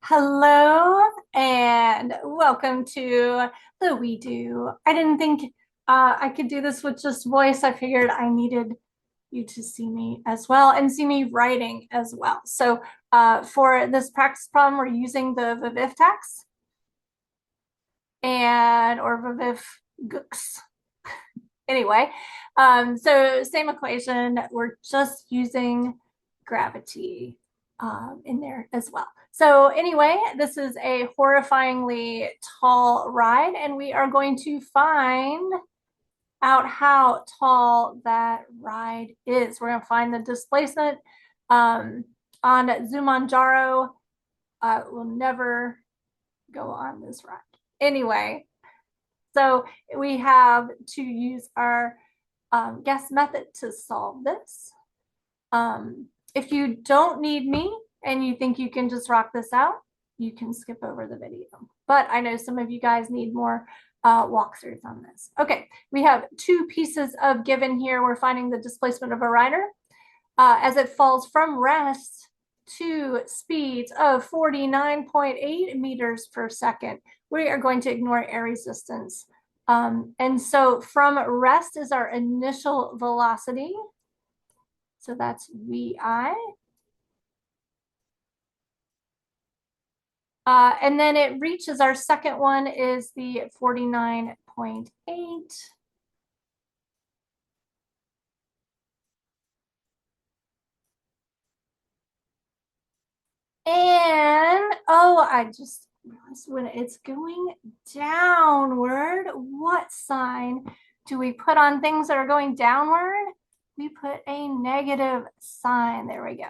Hello and welcome to the We Do. I didn't think I could do this with just voice. I figured I needed you to see me as well and see me writing as well. So for this practice problem, we're using the Vivif tax and or Vivif Gooks. Anyway, so same equation. We're just using gravity in there as well. So anyway, this is a horrifyingly tall ride, and we are going to find out how tall that ride is. We're going to find the displacement on Zumanjaro. We'll never go on this ride. Anyway, so we have to use our guess method to solve this. If you don't need me and you think you can just rock this out, you can skip over the video. But I know some of you guys need more walkthroughs on this. Okay, we have two pieces of given here. We're finding the displacement of a rider as it falls from rest to speeds of 49.8 meters per second. We are going to ignore air resistance. And so from rest is our initial velocity. So that's VI. And then it reaches our second one is the 49.8. And, oh, I just realized when it's going downward, what sign do we put on things that are going downward? We put a negative sign. There we go.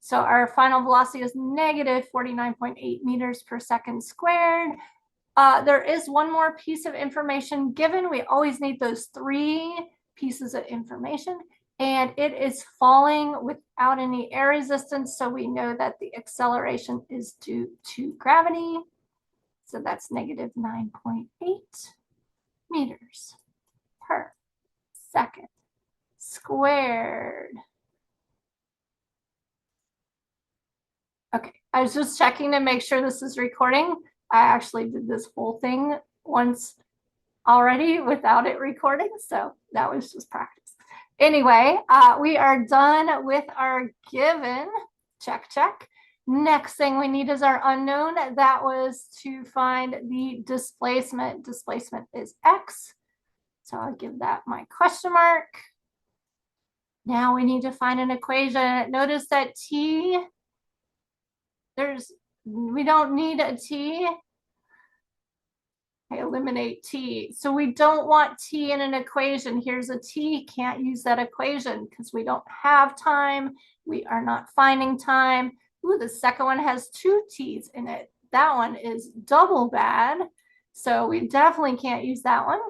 So our final velocity is negative 49.8 meters per second squared. There is one more piece of information given. We always need those three pieces of information. And it is falling without any air resistance. So we know that the acceleration is due to gravity. So that's negative 9.8 meters per second squared. Okay, I was just checking to make sure this is recording. I actually did this whole thing once already without it recording. So that was just practice. Anyway, we are done with our given. Check, check. Next thing we need is our unknown. That was to find the displacement. Displacement is x. So I'll give that my question mark. Now we need to find an equation. Notice that t, we don't need a t. I eliminate t. So we don't want t in an equation. Here's a t, can't use that equation because we don't have time. We are not finding time. Ooh, the second one has two t's in it. That one is double bad. So we definitely can't use that one.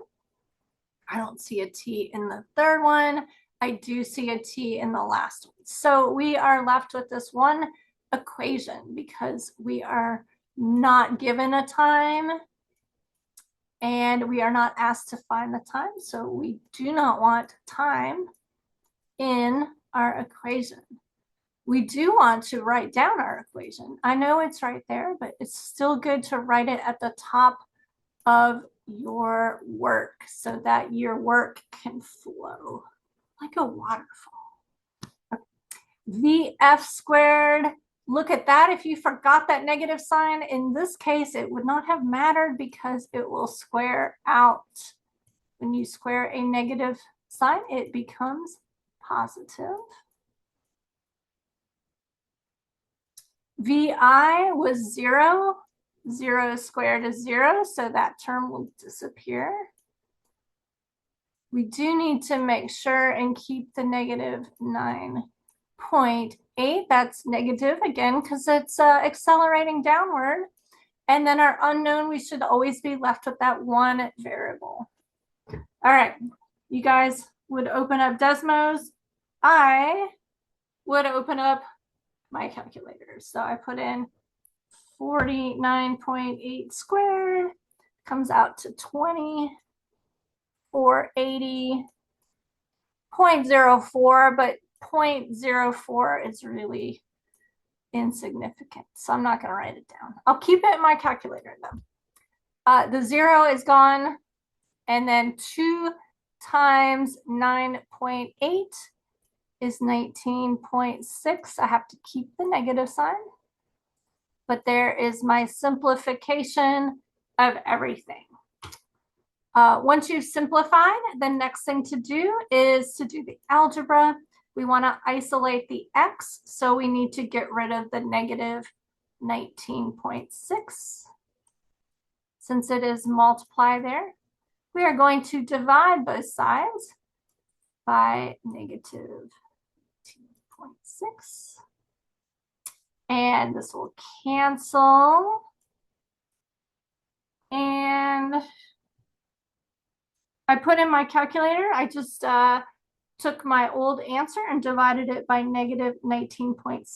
I don't see a t in the third one. I do see a t in the last one. So we are left with this one equation because we are not given a time and we are not asked to find the time. So we do not want time in our equation. We do want to write down our equation. I know it's right there, but it's still good to write it at the top of your work so that your work can flow like a waterfall. VF squared, look at that. If you forgot that negative sign, in this case, it would not have mattered because it will square out. When you square a negative sign, it becomes positive. VI was 0. 0 squared is 0, so that term will disappear. We do need to make sure and keep the negative 9.8. That's negative again because it's accelerating downward. And then our unknown, we should always be left with that one variable. All right, you guys would open up Desmos. I would open up my calculator. So I put in 49.8 squared, comes out to 20,480.04, but 0.04 is really insignificant. So I'm not going to write it down. I'll keep it in my calculator though. The 0 is gone. And then 2 times 9.8 is 19.6. I have to keep the negative sign. But there is my simplification of everything. Once you've simplified, the next thing to do is to do the algebra. We want to isolate the x, so we need to get rid of the negative 19.6. Since it is multiply there, we are going to divide both sides by negative 2.6. And this will cancel. And I put in my calculator, I just took my old answer and divided it by negative 19.6.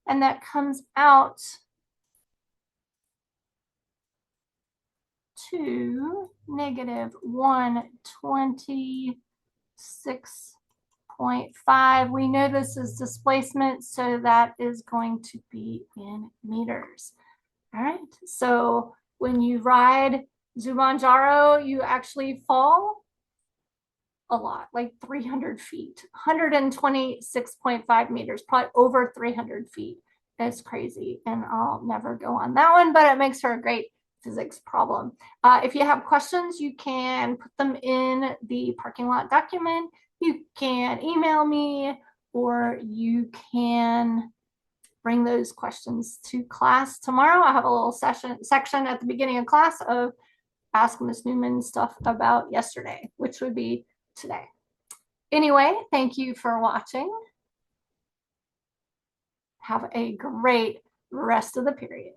And that comes out to negative 126.5. We know this is displacement, so that is going to be in meters. All right, so when you ride Zumanjaro, you actually fall a lot, like 300 feet, 126.5 meters, probably over 300 feet. That's crazy. And I'll never go on that one, but it makes for a great physics problem. If you have questions, you can put them in the parking lot document. You can email me, or you can bring those questions to class tomorrow. I have a little section at the beginning of class of Ask Miss Newman stuff about yesterday, which would be today. Anyway, thank you for watching. Have a great rest of the period.